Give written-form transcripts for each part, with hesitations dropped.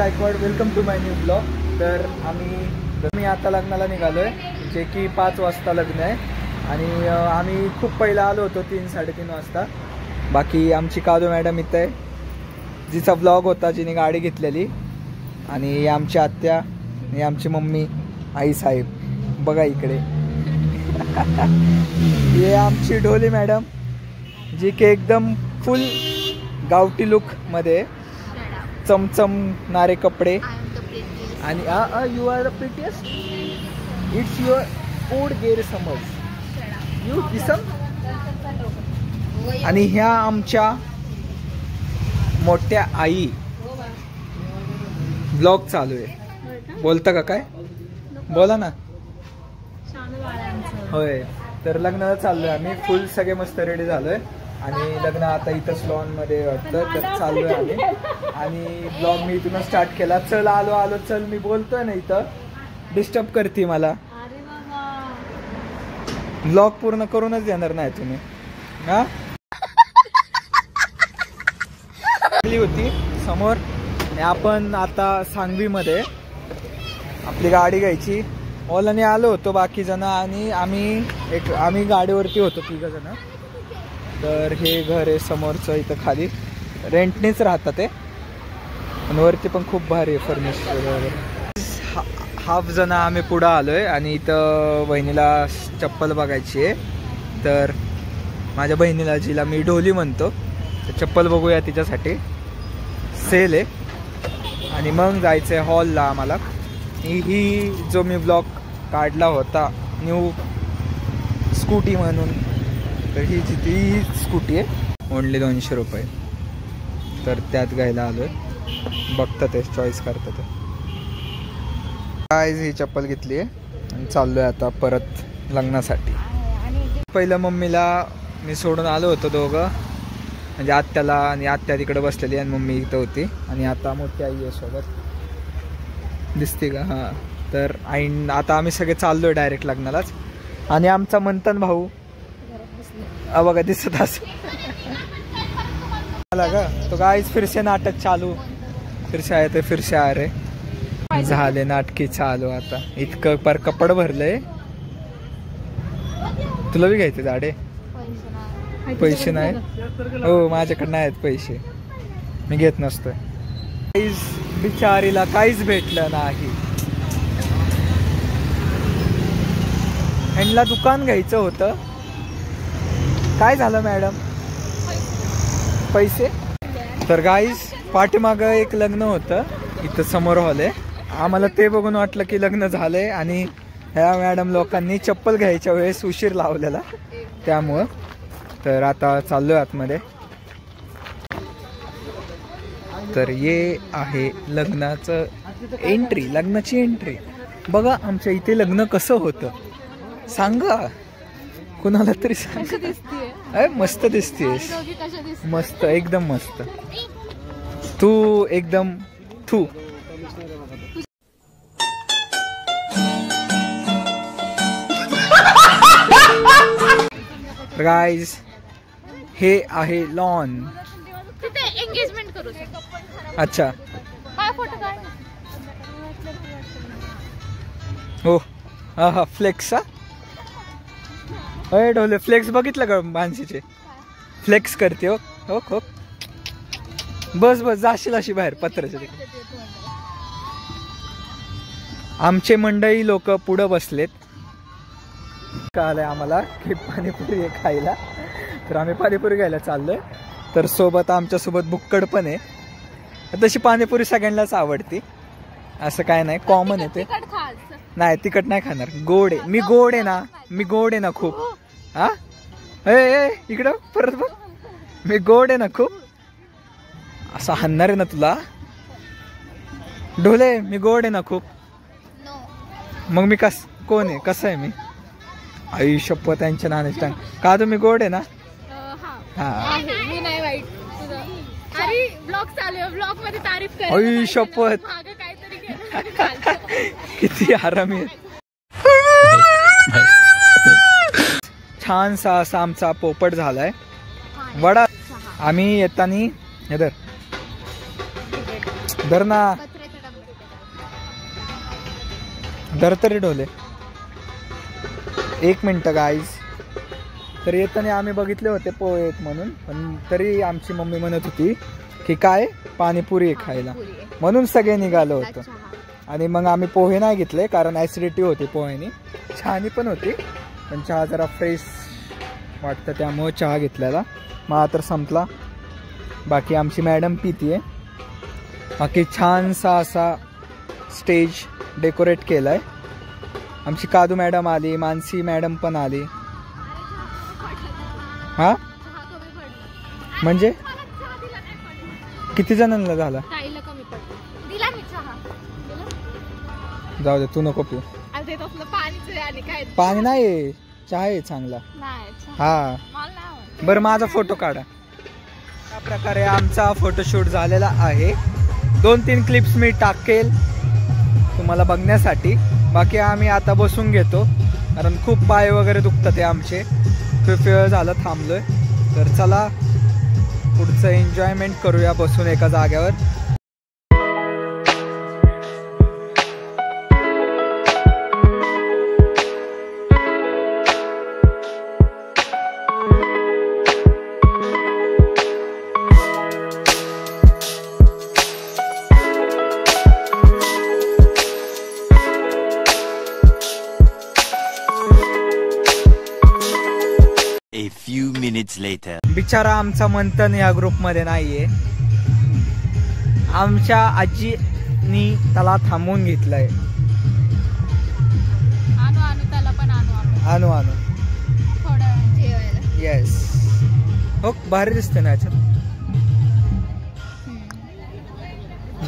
Gaikwad, welcome to my new blog. तर मी आता लग्नाला निघालोय, जे की 5 वाजता लग्न आहे आणि आम्ही खूप पहिला आलो होतो 3-3:30 वाजता। बाकी आमची कादू मॅडम इथे आहे, जिचा ब्लॉग होता, जिने गाडी घेतलेली, आणि आमची आत्या आणि आमची मम्मी आई साहेब बघा इकडे। ये आमची ढोली मॅडम, जी की एकदम फुल गावठी लुक मध्ये, चमचमणारे कपडे, आणि you are the prettiest, it's your old गैरसमज, यू लिसन। आणि ह्या आमच्या मोठ्या आई, ब्लॉग चालू आहे, बोलता का काय? बोला ना। होय, तर लग्नाला चाललोय आम्ही, फुल सगळे मस्त रेडी झालोय आणि लग्न आता इथंच लॉन मध्ये वाटतं, तर चाललोय आम्ही। आणि ब्लॉग मी इथूनच स्टार्ट केला। चल आलो चल, मी बोलतोय ना, इथं डिस्टर्ब करते मला, ब्लॉग पूर्ण करूनच देणार नाही तुम्ही। हा होती समोर, आणि आपण आता सांगवी मध्ये आपली गाडी घ्यायची। ओलाने आलो होतो बाकी जण, आणि आम्ही गाडीवरती होतो 3 जण। तर हे घर आहे समोरचं, इथं खाली रेंटनेच राहतात ते, आणि वरती पण खूप भारी आहे फर्निचर वगैरे। हाफ जण आम्ही पुढं आलोय, आणि इथं बहिणीला चप्पल बघायची आहे। तर माझ्या बहिणीला, जिला मी ढोली म्हणतो, चप्पल बघूया, तिच्यासाठी सेल आहे। आणि मग जायचं आहे हॉलला आम्हाला। ही जो मी ब्लॉग काढला होता न्यू स्कूटी म्हणून, तर ही स्कूटी आहे, ओनली 200 रुपये, तर त्यात घ्यायला आलोय। बघता ते चॉईस करतात काय। ही चप्पल घेतली आहे आणि चाललोय आता परत लग्नासाठी। पहिलं मम्मीला मी सोडून आलो होतो, दोघं म्हणजे आत्याला, आणि आत्या तिकडे बसलेली आणि मम्मी इथं होती, आणि आता मोठी आई आहे सोबत, दिसते का? हां, तर आता आम्ही सगळे चाललोय डायरेक्ट लग्नालाच। आणि आमचा मंथन भाऊ बघा दिसत असं आला का, तो गाइस फिर से नाटक चालू, फिर से आए थे फिर से आ रहे, झाले नाटकी चालू। आता इतकं पर कपड भरलंय। तुला बी घ्यायचे झाडे? पैसे नाही हो, माझ्याकडे नाही आहेत पैसे, मी घेत नसतोय। बिचारीला काहीच भेटलं नाही। ह्यांना दुकान घ्यायचं होतं, काय झालं मॅडम? पैसे? तर गाईस पाठीमागं एक लग्न होतं, इथं समोर हॉल आहे, आम्हाला ते बघून वाटलं की लग्न झालंय, आणि ह्या मॅडम लोकांनी चप्पल घ्यायच्या वेळेस उशीर लावलेला, त्यामुळं। तर आता चाललोय आतमध्ये। तर ये आहे लग्नाचं एंट्री, लग्नाची एंट्री बघा। आमच्या इथे लग्न कसं होतं सांगा, कुणाला तरी सांगा। मस्त दिसतेस, मस्त, एकदम मस्त, तू एकदम तू। गाइस हे आहे लॉन, तिथे एंगेजमेंट करू। अच्छा, काय फोटो काढ? हो हा फ्लेक्स। अरे ढोले, फ्लेक्स बघितलं का? मानसीचे फ्लेक्स करते हो हो हो। बस जाशील अशी बाहेर पत्राच्या तिकडे। आमचे मंडळी लोक पुढं बसलेत, कळालंय आम्हाला की पाणीपुरी आहे खायला, तर आम्ही पाणीपुरी घ्यायला चाललोय। तर सोबत आमच्या सोबत बुक्कड पण आहे। तशी पाणीपुरी सगळ्यांनाच आवडती, असं काय नाही, कॉमन आहे ते। नाही, तिखट नाही खाणार, गोड आहे, मी गोड आहे ना खूप। हा इकडं परत बघ, मी गोड आहे ना खूप, असं हाणणार आहे ना तुला ढोले, मी गोड आहे ना खूप। मग मी कोण आहे, कसं आहे मी? आई शपथ, त्यांच्या नाण्याची टांग का, तुम्ही गोड आहे ना? हा, मी नाही वाईट, अरे ब्लॉग चालू आहे, ब्लॉग मध्ये तारीफ कर। आई शपथ, किती आरामी आहे। छानसा असा आमचा पोपट झालाय वडा। आम्ही येतानी धर ना, धरतरी ढोले. एक मिनटं गाईज. तर येताना आम्ही बघितले होते पोहे आहेत म्हणून, पण तरी आमची मम्मी म्हणत होती की काय पाणीपुरी आहे खायला, म्हणून सगळे निघालो होतो. आणि मग आम्ही पोहे नाही घेतले कारण ॲसिडिटी होती पोहेनी. चहानी पण होती पण चहा जरा फ्रेश वाटतं त्यामुळे चहा घेतलेला. मग तर संपला. बाकी आमची मॅडम पितीये. बाकी छानसा असा स्टेज डेकोरेट केलाय. आमची कादू मॅडम आली, मानसी मॅडम पण आली. हा म्हणजे किती जणांना झाला? जाऊ दे तू नको पिऊ. पाणी नाही चहा आहे चांगला. हा बरं माझा फोटो काढा. अशा प्रकारे आमचा फोटोशूट झालेला आहे. 2-3 क्लिप्स मी टाकेल तुम्हाला बघण्यासाठी. बाकी आम्ही आता बसून घेतो कारण खूप पाय वगैरे दुखतात ते आमचे. खूप वेळ झालं थांबलोय. तर चला पुढचं एन्जॉयमेंट करूया बसून एका जाग्यावर. बिचारा आमचा मंथन या ग्रुपमध्ये नाहीये. आमच्या आजीनी त्याला थांबवून घेतलंय. आणू येस. हो भारी दिसते ना याच्यात.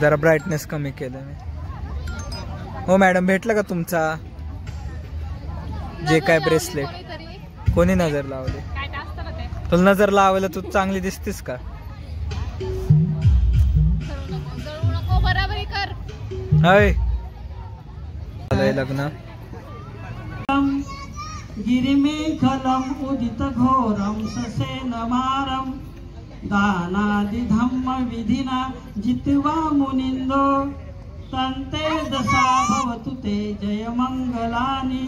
जरा ब्राईटनेस कमी केलं मी. हो मॅडम भेटलं का तुमचा जे काय ब्रेसलेट? कोणी नजर लावली? तुला नजर लावायला तू चांगली दिसतीस का? लग्न गिरिमेखलम उदित घोरम ससेन मारम दानादि धम्म विधिना जित्वा मुनिंदो तंते दशा भवतु ते जय मंगलानि.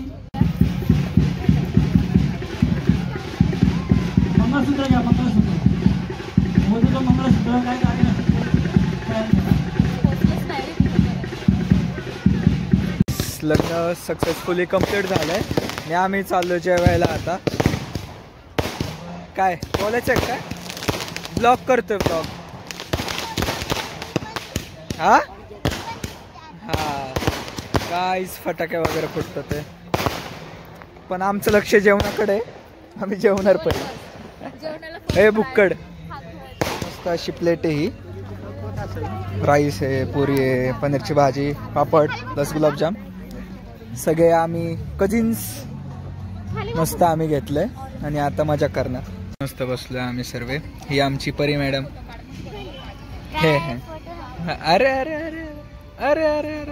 मंगळसूत्र घ्या. मंगळसूत्र मोदीचं मंगळसूत्र काय काय लग्न सक्सेसफुली कम्प्लीट झालंय आणि आम्ही चाललो जेवायला आता. काय बोलायचं काय? ब्लॉग करतोय ब्लॉग. हा गाईस फटाके वगैरे फुटतात ते. पण आमचं लक्ष जेवणाकडे. आम्ही जेवणार पहिले. हे बुक्कड मस्त अशी प्लेट आहे ही. राईस आहे, पुरी आहे, पनीरची भाजी, पापड प्लस गुलाबजाम. सगळे आम्ही कझिन्स मस्त आम्ही घेतलंय आणि आता मजा करणार. मस्त बसलोय आम्ही सर्व. ही आमची परी मॅडम. हे अरे अरे अरे अरे अरे अरे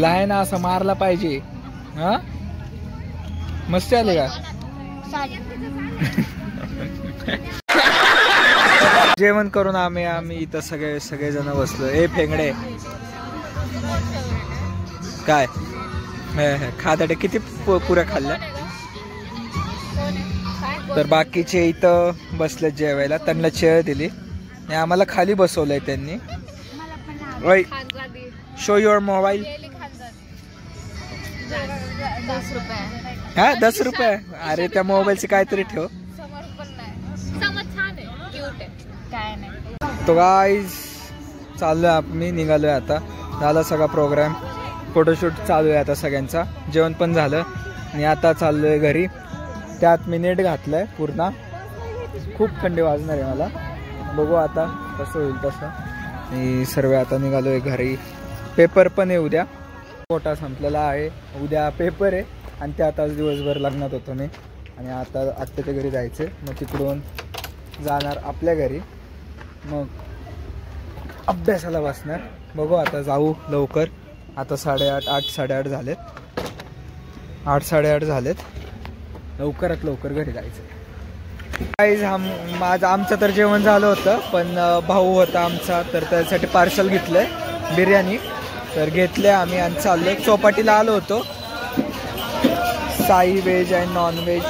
लहान असं मारला पाहिजे. हा मस्त आले का? जेवण करून आम्ही इथं सगळेजण बसलो. ए फेंगडे काय खादाडे किती पुऱ्या खाल्ल्या? तर बाकीचे इथं बसले जेवायला. त्यांना चेअर दिली आणि आम्हाला खाली बसवलंय त्यांनी. Show your mobile. 10 रुपये. अरे त्या मोबाईलचे काहीतरी ठेव. तो गाईज चाललोय आम्ही. निघालोय आता. झाला सगळा प्रोग्राम. फोटोशूट चालू आहे आता सगळ्यांचा. जेवण पण झालं आणि आता चाललोय घरी. त्यात मी नेट घातलंय पूर्ण. खूप थंडी वाजणार आहे मला. बघू आता कसं होईल तसं. आणि सर्व आता निघालोय घरी. पेपर पण आहे उद्या. कोटा संपलेला आहे. उद्या पेपर आहे आणि त्यात आज दिवसभर लग्नात होतो मी. आणि आता आत्याच्या घरी जायचं. मग तिकडून जाणार आपल्या घरी. मग अभ्यासाला बसणार. बघू आता जाऊ लवकर. आता 8:30 झालेत. 8 साडेआठ झालेत. लवकरात लवकर घरी जायचं. गाईज आमचं तर जेवण झालं होतं, पण भाऊ होता आमचा तर त्यासाठी पार्सल घेतलंय बिर्याणी, तर घेतले आम्ही आणि चाललोय. चौपाटीला आलो होतो, Sai veg and non veg.